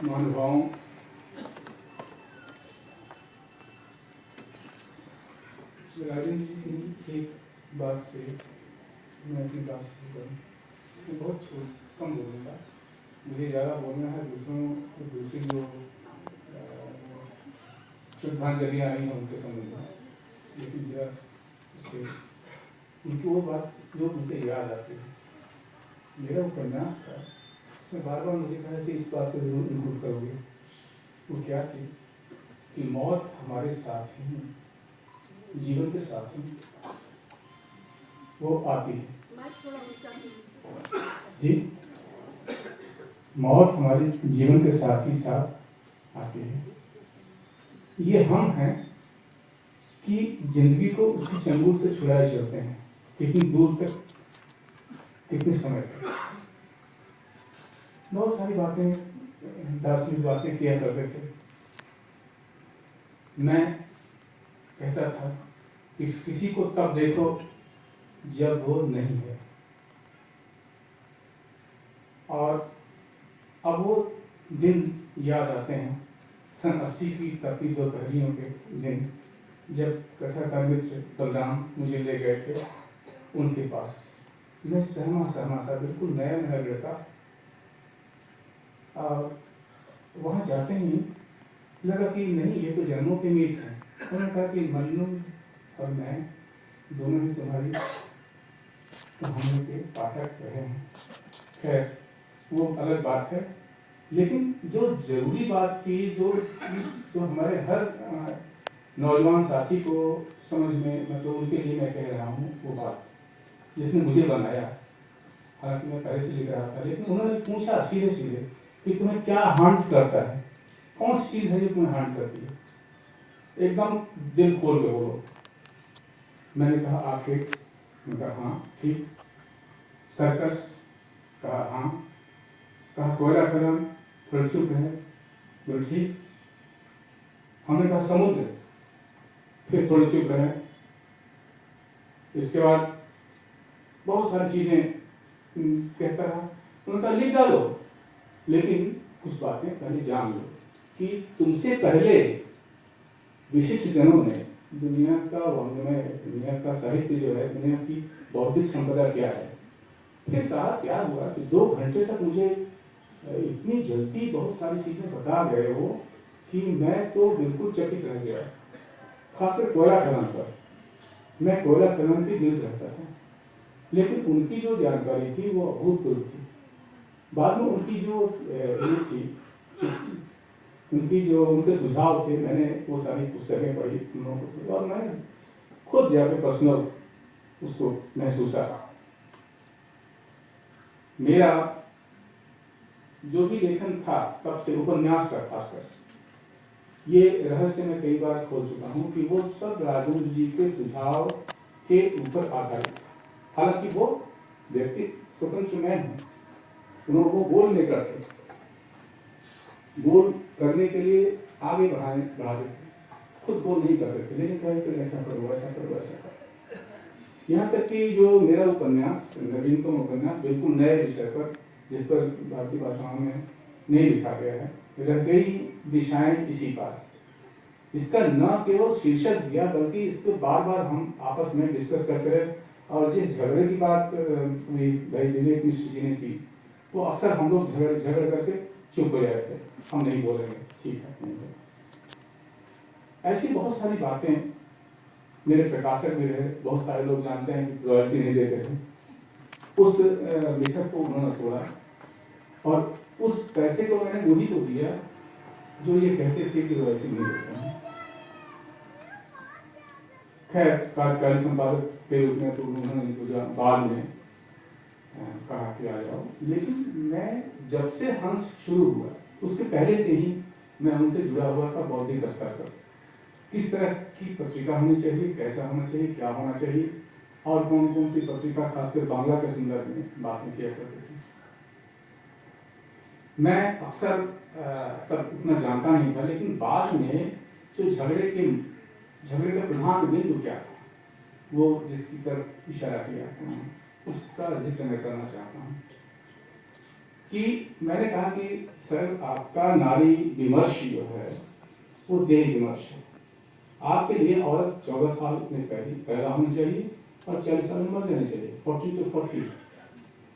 महानुभावों, राजेंद्र जी की एक बात से मैं अपनी बात शुरू करूँ। मैं बहुत कम बोलूँगा, मुझे ज़्यादा बोलना है दूसरी जो श्रद्धांजलि आई हैं उनके संबंध में, लेकिन जरा उसके उनकी वो बात जो मुझे याद आती है। मेरा उपन्यास था, उसमें बार बार मुझे कहा कि इस बात को जरूर इंक्लूड करोगे। वो क्या थी कि मौत हमारे साथ ही, जीवन के साथ ही वो आती है। जी, मौत हमारे जीवन के साथ ही साथ आती है। ये हम हैं कि जिंदगी को उसकी चंगुल से छुड़ाए चलते हैं, कितनी दूर तक, कितने समय तक। बहुत सारी बातें, दार्शनिक बातें किया करते थे। मैं कहता था कि किसी को तब देखो जब वो नहीं है, और अब वो दिन याद आते हैं, सन 80 की तपती दोपहरियों के दिन, जब कथाकार मित्र बलराम मुझे ले गए थे उनके पास। मैं सहमा सा बिल्कुल नया नया लड़का, वहाँ जाते ही लगा कि नहीं, ये तो जन्मों के मीत हैं। उन्होंने कहा कि मजनू और मैं दोनों ही तुम्हारी कहानी के पाठक रहे हैं। खैर, वो अलग बात है, लेकिन जो जरूरी बात थी, जो हमारे हर नौजवान साथी को समझ में, मतलब उनके लिए मैं कह रहा हूँ, वो बात जिसने मुझे बनाया, हालांकि मैं पहले से लिख रहा था, लेकिन उन्होंने पूछा सीधे सीधे कि तुम्हें क्या हांट करता है, कौन सी चीज है जो तुम्हें हांट करती है, एकदम दिल खोल के बोलो। मैंने कहा आखिर, मैंने कहा हाँ ठीक। सर्कस, कहा हाँ। कहा कोयला खदान, थोड़ा चुप है, बोल ठीक। हमने कहा समुद्र, फिर थोड़ी चुप रहे। इसके बाद बहुत सारी चीजें कहता रहा। उन्होंने कहा लिख डालो, लेकिन कुछ बातें पहले जान लो कि तुमसे पहले विशिष्ट जनों ने दुनिया का वाङ्मय, दुनिया का साहित्य जो है, दुनिया की बौद्धिक संपदा क्या है। फिर साहब क्या हुआ कि 2 घंटे तक मुझे इतनी जल्दी बहुत सारी चीजें बता गए हो कि मैं तो बिल्कुल चकित रह गया। खासकर कोयला खदान पर, मैं कोयला खदान के गिर्द रहता था, लेकिन उनकी जो जानकारी थी वो अभूतपूर्व थी। बाद में उनकी जो थी, उनकी जो उनके सुझाव थे, मैंने वो सारी पुस्तकें पढ़ी उन लोगों को, और मैं खुद जाके पर्सनल उसको महसूसा। मेरा जो भी लेखन था, सबसे उपन्यास का खासकर, ये रहस्य मैं कई बार खोल चुका हूँ कि वो सब राजेंद्र जी के सुझाव के ऊपर आधारित। हालांकि वो व्यक्ति स्वतंत्र मैन है, उन्होंने वो बोल नहीं करते, बोल करने के लिए आगे बढ़ा देते, खुद बोल नहीं करते थे, लेकिन कहे ऐसा करो, ऐसा करो, ऐसा करो। यहाँ तक कि जो मेरा उपन्यास, नवीनतम उपन्यास, बिल्कुल नए विषय पर, जिस पर भारतीय भाषाओं में नहीं लिखा गया है, रह गई दिशाएं इसी पार, इसका न केवल शीर्षक दिया, बल्कि इस पर बार बार हम आपस में डिस्कस करते रहे। और जिस झगड़े की बात भाई विवेक मिश्र जी ने की, वो अक्सर हम लोग झगड़ करके चुप हो जाए थे, हम नहीं बोलेंगे, ठीक है नहीं बोलेंगे। ऐसी बहुत सारी बातें, मेरे प्रकाशक भी रहे, बहुत सारे लोग जानते हैं कि रॉयल्टी नहीं देते थे, उस लेखक को उन्होंने तोड़ा, और उस पैसे को मैंने उन्हीं को दिया जो ये कहते थे कि रॉयल्टी नहीं देते हैं। खैर, कार्यकारी संपादक के रूप में तो उन्होंने बाद में कहा कि आ जाओ, लेकिन मैं जब से हंस शुरू हुआ, उसके पहले से ही मैं उनसे जुड़ा हुआ था बौद्धिक स्तर पर। किस तरह की पत्रिका होनी चाहिए, कैसा होना चाहिए, क्या होना चाहिए, और कौन कौन सी पत्रिका खासकर बांग्ला के संदर्भ में बातें किया करती थी। मैं अक्सर तब उतना जानता नहीं था, लेकिन बाद में जो झगड़े का प्रधान बिंदु क्या था, वो जिसकी तरफ इशारा किया, उसका जिक्र मैं करना चाहता हूँ। कि मैंने कहा कि सर आपका नारी विमर्श जो है वो देह विमर्श है। आपके लिए औरत 14 साल में पैदा होनी चाहिए और 40 साल में मर जानी चाहिए। 40 to 40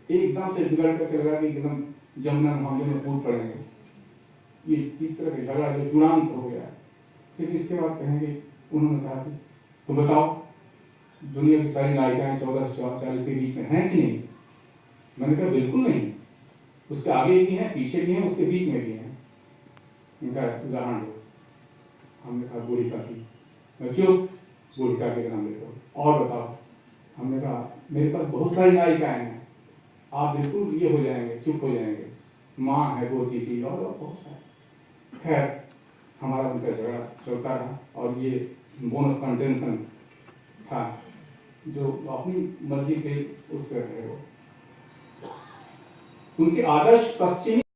एकदम से बिगड़ करके लगा कि एकदम जमुना मामले में कूद पड़ेंगे। ये इस तरह का झगड़ा जो चूड़ांत हो गया। फिर इसके बाद कहेंगे, उन्होंने कहा कि तुम बताओ दुनिया की सारी नायिकाएं 14 से 40 के बीच में हैं कि नहीं? मैंने कहा बिल्कुल नहीं, उसके आगे भी हैं, पीछे भी हैं, उसके बीच में भी हैं। इनका उदाहरण दो। हमने कहा गोरिका की। मैं चुप, गोरिका के नाम लेकर और बताओ। हमने कहा मेरे पास बहुत सारी नायिकाएं हैं, आप बिल्कुल ये हो जाएंगे, चुप हो जाएंगे। माँ है गोरकी की और बहुत सारे। खैर हमारा उनका झगड़ा चलता रहा और ये बोन ऑफ कंटेंशन था जो अपनी मर्जी के उस पर रहे। वो उनके आदर्श पश्चिमी